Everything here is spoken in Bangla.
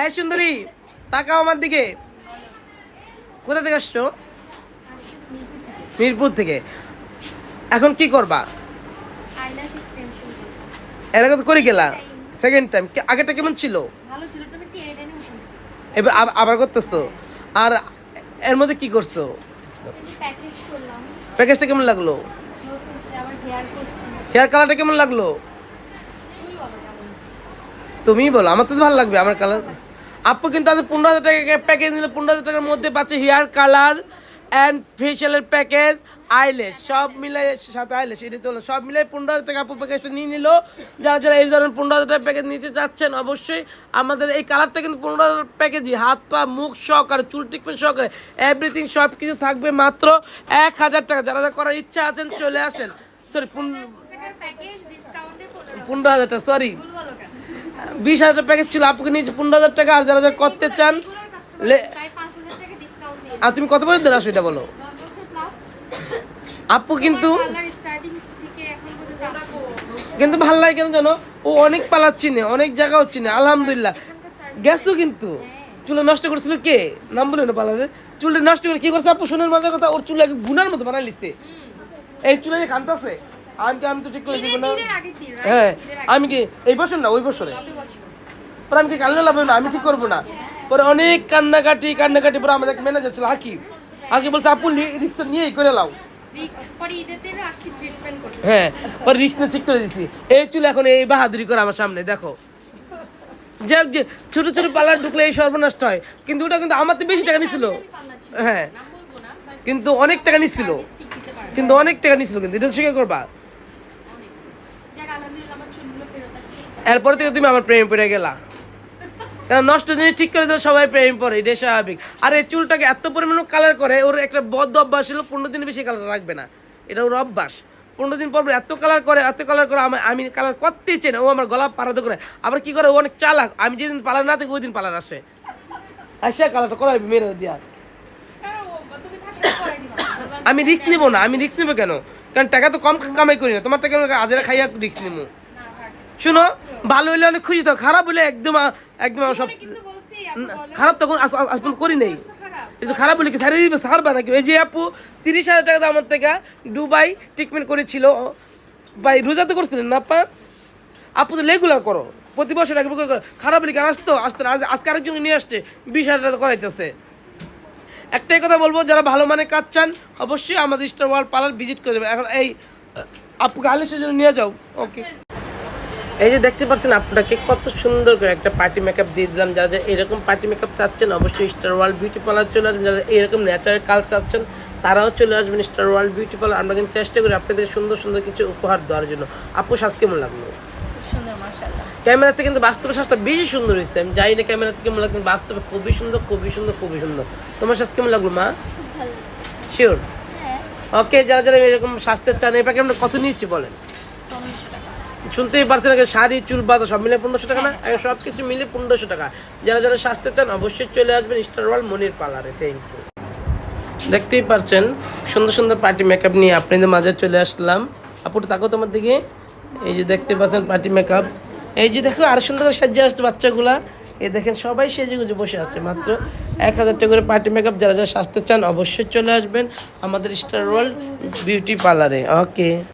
এই সুন্দরী, তাকাও আমার দিকে। কোথা থেকে আসছো? মিরপুর থেকে। এখন কি করবা? এর আগে তো করে গেলা, সেকেন্ড টাইম। আগেরটা কেমন ছিল? এবার আবার করতেছো? আর এর মধ্যে কি করছো? প্যাকেজটা কেমন লাগলো? হেয়ার কালারটা কেমন লাগলো? তুমিই বলো, আমার তো ভালো লাগবে আমার কালার। আপু কিন্তু আজ 15,000 টাকা প্যাকেজ নিলে 15,000 টাকার মধ্যে পাচ্ছে হেয়ার কালার অ্যান্ড ফেশিয়ালের প্যাকেজ, আইলেশ সব মিলাই, সাথে আইলেশ এটা তো সব মিলাই 15,000 টাকা আপু প্যাকেজটা নিয়ে নিল। যারা যারা এই ধরনের 15,000 টাকা প্যাকেজ নিতে চাচ্ছেন, অবশ্যই আমাদের এই কালারটা কিন্তু 15,000 প্যাকেজই, হাত পা মুখ সহকারে, চুল ট্রিটমেন্ট সহকারে এভরিথিং সব কিছু থাকবে মাত্র 1,000 টাকা। যারা যারা করার ইচ্ছা আছেন চলে আসেন। সরি 15,000 টাকা, সরি 20,000 প্যাকেজ ছিল, আপুকে নিয়েছে 15,000 টাকা। আর যারা যারা করতে চান, আর তুমি কত বছর ধরে আসো এটা বলো। আপু কিন্তু কিন্তু ভাল লাগে কেন জানো, ও অনেক পালার চিনে, অনেক জায়গাও চিনে, আলহামদুলিল্লাহ। গেছো কিন্তু চুলে নষ্ট করেছিল কে, নাম বলে না পালাতে। চুলটা নষ্ট করে কি করছে আপু, শোনার মজার কথা, ওর চুলে গুনার মতো বানাই লিখছে। এই চুলে খানতেছে, আমি তো ঠিক করে দিব না। হ্যাঁ আমি কি এই বছর না ওই বছরে, পরে আমি কি কালকে লাভ না, আমি ঠিক করবো না। পরে অনেক কান্নাকাটি পরে আমাদের ম্যানেজার ছিল আকি বলছে আপু রিক্সটা নিয়েই করে লাও। হ্যাঁ পরে রিক্স নিয়ে ঠিক করে দিছি। এই চুল এখন এই বাহাদুরি করে আমার সামনে দেখো। যাক যে ছোট ছোট পার্লার ঢুকলে এই সর্বনষ্ট হয়, কিন্তু ওটা কিন্তু আমার তো বেশি টাকা নিছিল। হ্যাঁ কিন্তু অনেক টাকা নিছিল, কিন্তু এটা স্বীকার করবা। এরপর থেকে তুমি আমার প্রেমে পড়ে গেলা, কারণ নষ্ট জিনিস ঠিক করে দিলে সবাই প্রেম পড়ে, এটাই স্বাভাবিক। আর এই চুলটাকে এত পরিমাণ কালার করে, ওর একটা বদ্ধ অভ্যাস ছিল 15 দিনের বেশি কালার রাখবে না, এটা ওর অভ্যাস। 15 দিন পর এত কালার করে আমি কালার করতেই চাই না। ও আমার গলা পারাতে করে, আবার কি করে ও অনেক চালাক। আমি যেদিন পালার না থাকি ওই দিন পালার আসে কালারটা করাই মেরে দিয়া। আমি রিস্ক নিবো না, কেন? কারণ টাকা তো কম কামাই করি না, তোমার টাকা আজেরা খাইয়া রিস্ক নিবো। শুনো, ভালো হইলে অনেক খুশি, তো খারাপ হইলে একদম সব খারাপ তখন করি নাই। এই খারাপ বলে কি ছাড়বা নাকি? এই যে আপু 30,000 টাকা আমার থেকে দুবাই ট্রিটমেন্ট করেছিল, ভাই রোজাতে করছিলেন না আপু তো রেগুলার করো, প্রতি বছর আগে খারাপ বলে কি আসতো না, আজকে আরেকজন নিয়ে আসছে 20,000 টাকা করাইতেছে। একটাই কথা বলবো, যারা ভালো মানে কাজ চান অবশ্যই আমাদের স্টার ওয়ার্ল্ড পার্লার ভিজিট করে যাবে। এখন এই আপুকে আলিশের জন্য নিয়ে যাও। ওকে, এই যে দেখতে পাচ্ছেন আপনাকে কত সুন্দর করে একটা পার্টি মেকআপ দিয়ে দিলাম। যারা যারা এরকম পার্টি মেকআপ চাচ্ছেন অবশ্যই স্টার ওয়ার্ল্ড বিউটি পার্লার চলে আসবেন। যারা এরকম ন্যাচারাল কালার চাচ্ছেন তারাও চলে আসবেন স্টার ওয়ার্ল্ড বিউটি পার্লার। আমরা কিন্তু চেষ্টা করি আপনাদের সুন্দর সুন্দর কিছু উপহার দেওয়ার জন্য। আপু সাজ কেমন লাগলো? ক্যামেরাতে কিন্তু বাস্তবে সাজটা বেশি সুন্দর হয়েছে। আমি জানি না ক্যামেরাতে কেমন লাগলো, বাস্তবে খুবই সুন্দর। তোমার সাজ কেমন লাগলো মা? শিওর? ওকে, যারা যারা এরকম সাজতে চান, এই প্যাকেট আমরা কত নিয়েছি বলেন? শুনতেই পারছেন, শাড়ি চুল বাঁধা সব মিলে 1500 টাকা না, সব কিছু মিলে 1500 টাকা। যারা যারা সাজতে চান অবশ্যই চলে আসবেন স্টার ওয়ার্ল্ড মনির পার্লারে। Thank you. দেখতেই পারছেন সুন্দর সুন্দর পার্টি মেকআপ নিয়ে আপনাদের মাঝে চলে আসলাম। আপুর তাকো তোমার দিকে, এই যে দেখতে পাচ্ছেন পার্টি মেকআপ। এই যে দেখো আর সুন্দর সাজিয়ে আসছে বাচ্চাগুলা, এই দেখেন সবাই সেজে গুজে বসে আছে। মাত্র 1,000 টাকা করে পার্টি মেকআপ। যারা যারা সাজতে চান অবশ্যই চলে আসবেন আমাদের স্টার ওয়ার্ল্ড বিউটি পার্লারে। ওকে।